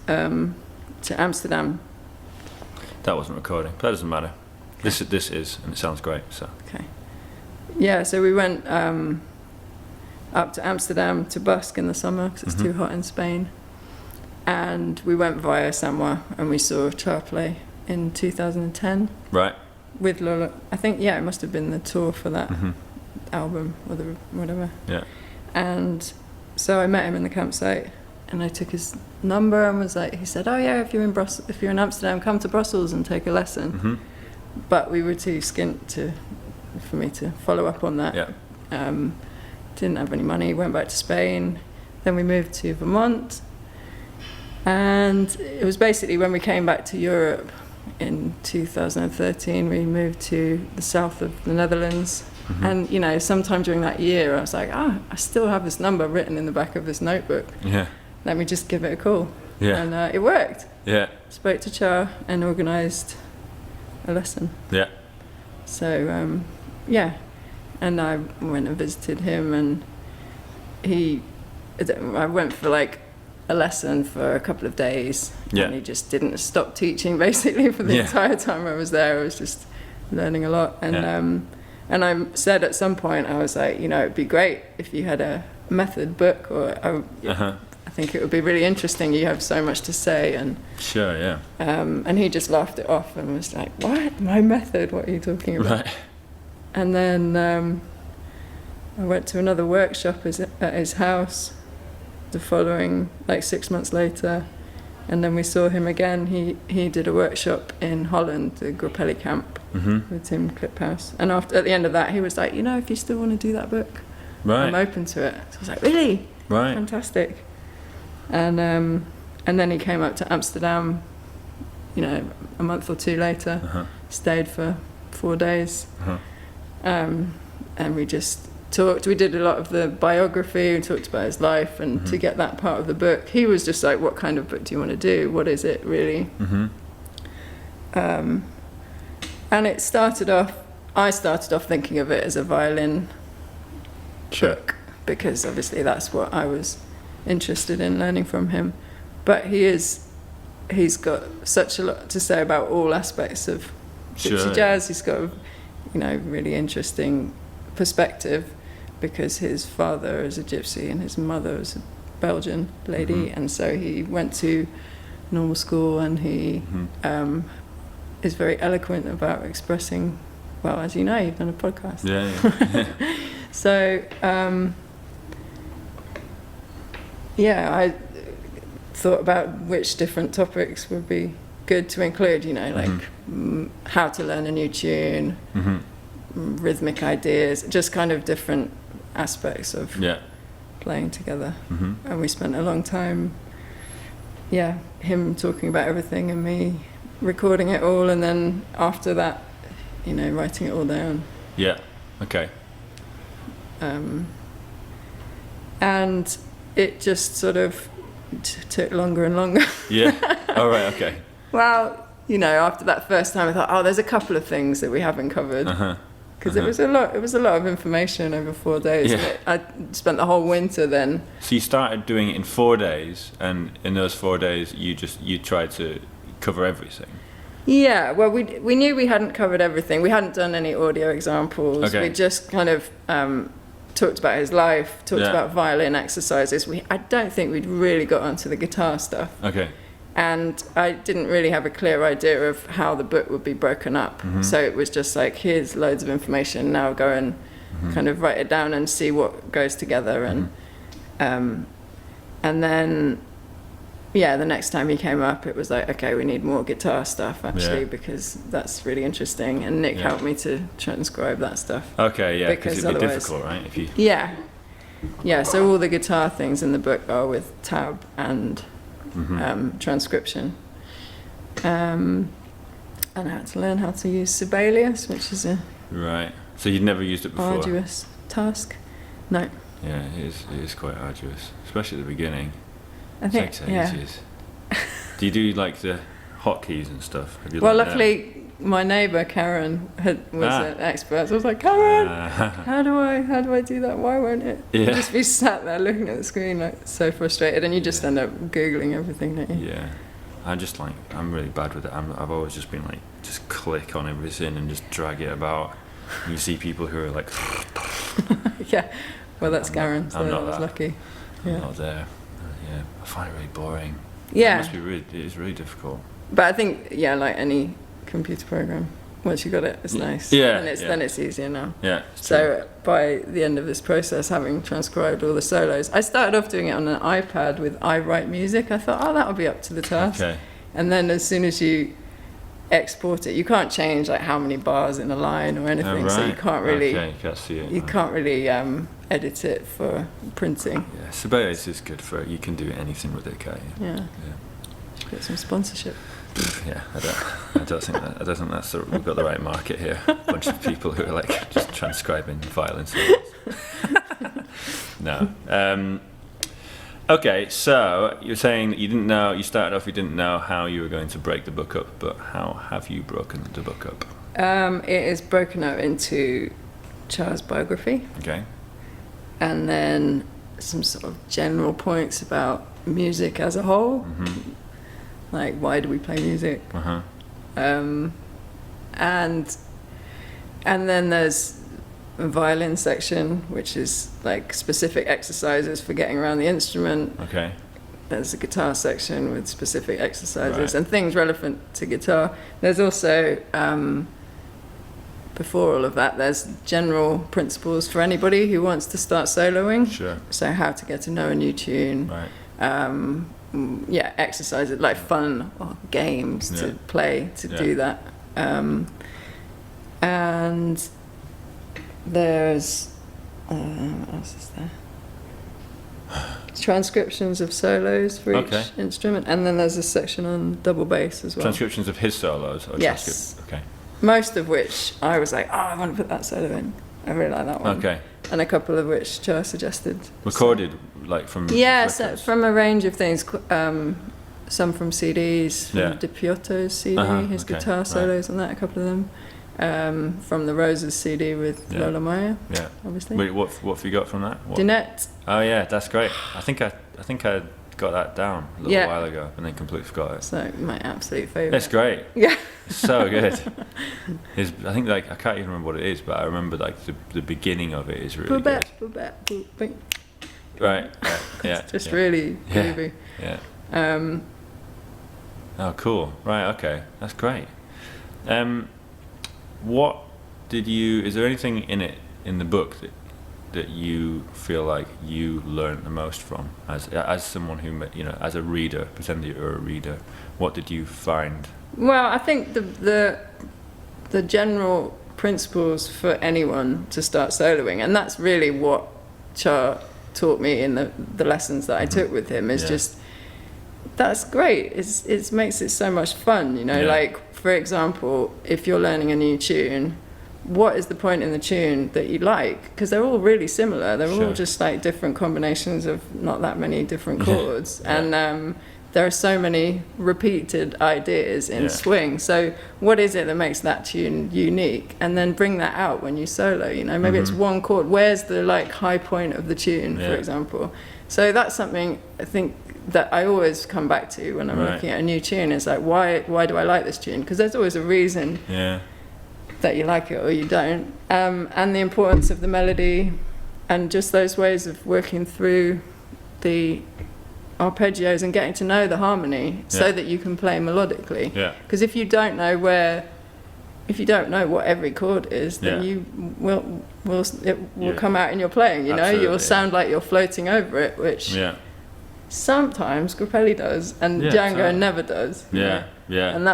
to Amsterdam. That wasn't recording, but that doesn't matter. This is, and it sounds great. So Okay. Yeah, so we went up to Amsterdam to busk in the summer because it's too hot in Spain. And we went via Samoa and we saw Tcha play in 2010. Right. With Lollo. I think, yeah, it must have been the tour for that album or whatever. Yeah. And so I met him in the campsite and I took his number and was like, he said, oh yeah, if you're in Amsterdam, come to Brussels and take a lesson. But we were too skint for me to follow up on that. Yeah. Didn't have any money, went back to Spain. Then we moved to Vermont. And it was basically when we came back to Europe in 2013, we moved to the south of the Netherlands. And, you know, sometime during that year, I was like, I still have this number written in the back of this notebook. Yeah. Let me just give it a call. Yeah. And it worked. Yeah. Spoke to Tcha and organised a lesson. Yeah. So, yeah. And I went and visited him and I went for like a lesson for a couple of days. Yeah. And he just didn't stop teaching basically for the entire time I was there. I was just learning a lot. And and I said at some point, I was like, you know, it'd be great if you had a method book or I think it would be really interesting. You have so much to say. And sure, yeah. And he just laughed it off and was like, what? My method? What are you talking about? Right. And then I went to another workshop at his house the following, like 6 months later. And then we saw him again. He did a workshop in Holland, the Grappelli camp, with Tim Kliphouse. And at the end of that, he was like, you know, if you still want to do that book, I'm open to it. So I was like, really? Right. Fantastic. And then he came up to Amsterdam, you know, a month or two later, stayed for 4 days. And we just talked. We did a lot of the biography. We talked about his life, and to get that part of the book, he was just like, "What kind of book do you want to do? What is it really?" And it started off. I started off thinking of it as a violin book because obviously that's what I was interested in learning from him. But he's got such a lot to say about all aspects of gypsy jazz. He's got, you know, really interesting perspective because his father is a gypsy and his mother is a Belgian lady, and so he went to normal school and he is very eloquent about expressing, well, as you know, you've done a podcast. Yeah. So, I thought about which different topics would be good to include, you know, like how to learn a new tune, rhythmic ideas, just kind of different aspects of playing together. And we spent a long time, him talking about everything and me recording it all, and then after that, you know, writing it all down. Yeah, okay. And it just sort of took longer and longer. Yeah, all right, okay. Well, you know, after that first time I thought, there's a couple of things that we haven't covered. Because it was a lot of information over 4 days. Yeah. I spent the whole winter then. So you started doing it in 4 days, and in those 4 days you tried to cover everything. Yeah, well, we knew we hadn't covered everything. We hadn't done any audio examples. Okay. We just kind of talked about his life, talked about violin exercises. I don't think we'd really got onto the guitar stuff. Okay. And I didn't really have a clear idea of how the book would be broken up. So it was just like, here's loads of information, now go and kind of write it down and see what goes together. And then, the next time he came up, it was like, okay, we need more guitar stuff, actually, because that's really interesting. And Nick helped me to transcribe that stuff. Okay, yeah, because it'd be difficult, right? If you... Yeah, so all the guitar things in the book are with tab and transcription. And I had to learn how to use Sibelius, which is a Right. So you'd never used it before? Arduous task. No. Yeah, it is quite arduous, especially at the beginning. I think, Takes ages. Do you do like the hotkeys and stuff? Well, luckily my neighbour Karen was an expert. So I was like, Karen, how do I do that? Why won't it? Yeah. You just be sat there looking at the screen like so frustrated, and you just end up googling everything, don't you? Yeah. I'm really bad with it. I've always just been like, just click on everything and just drag it about. You see people who are like, Yeah. Well, that's Karen. So I'm not I was that. lucky. I'm not there. Yeah, I find it really boring. Yeah. It is really difficult. But I think, like any computer program, once you got it, it's nice. Yeah, And then it's easier now. Yeah. It's So by the end of this process, having transcribed all the solos, I started off doing it on an iPad with I Write Music. I thought, that'll be up to the task. Okay. And then as soon as you export it, you can't change like how many bars in a line or anything. Oh, right. So you can't really, Okay, you can't see it. you can't really edit it for printing. Yeah, Sibelius is good for it. You can do anything with it, can't you? Yeah. Get some sponsorship. Yeah, I don't think that's we've got the right market here. A bunch of people who are like just transcribing violin solos. No. Okay, so you're saying that you started off, you didn't know how you were going to break the book up, but how have you broken the book up? It is broken up into Tchas' biography, Okay. and then some sort of general points about music as a whole, like why do we play music, and then there's a violin section, which is like specific exercises for getting around the instrument. Okay. There's a guitar section with specific exercises Right. and things relevant to guitar. There's also, before all of that, there's general principles for anybody who wants to start soloing. Sure. So how to get to know a new tune. Right. Exercises like fun or games to play to do that. And there's what else is there? Transcriptions of solos for each instrument, and then there's a section on double bass as well. Transcriptions of his solos? Or Yes. Okay. Most of which I was like, I want to put that solo in. I really like that one. Okay. And a couple of which Tcha suggested. Recorded, like from So records? from a range of things. Some from CDs, from Di Piotto's CD, his guitar solos on that, a couple of them. From the Rosas CD with Lollo Meier, obviously. Wait, what have you got from that? Dinnette. Oh yeah, that's great. I think I got that down a little while ago and then completely forgot it. So my absolute favourite. That's great. Yeah. It's so good. I think like I can't even remember what it is, but I remember like the beginning of it is really good. Right. Yeah. Just really groovy. Yeah. Oh, cool. Right. Okay. That's great. What did you? Is there anything in the book that you feel like you learned the most from as someone who as a reader, pretend that you're a reader? What did you find? Well, I think the general principles for anyone to start soloing, and that's really what Tcha taught me in the lessons that I took with him. Is just that's great. It makes it so much fun, Like for example, if you're learning a new tune, what is the point in the tune that you like? Because they're all really similar. They're all just like different combinations of not that many different chords, and there are so many repeated ideas in swing. So what is it that makes that tune unique? And then bring that out when you solo. Maybe it's one chord. Where's the like high point of the tune, for example? So that's something I think that I always come back to when I'm looking at a new tune. Is like why do I like this tune? Because there's always a reason. That you like it or you don't, and the importance of the melody, and just those ways of working through the arpeggios and getting to know the harmony, so that you can play melodically. Because if you don't know what every chord is, then it will come out in your playing. You'll sound like you're floating over it, which sometimes Grappelli does, and Django never does. And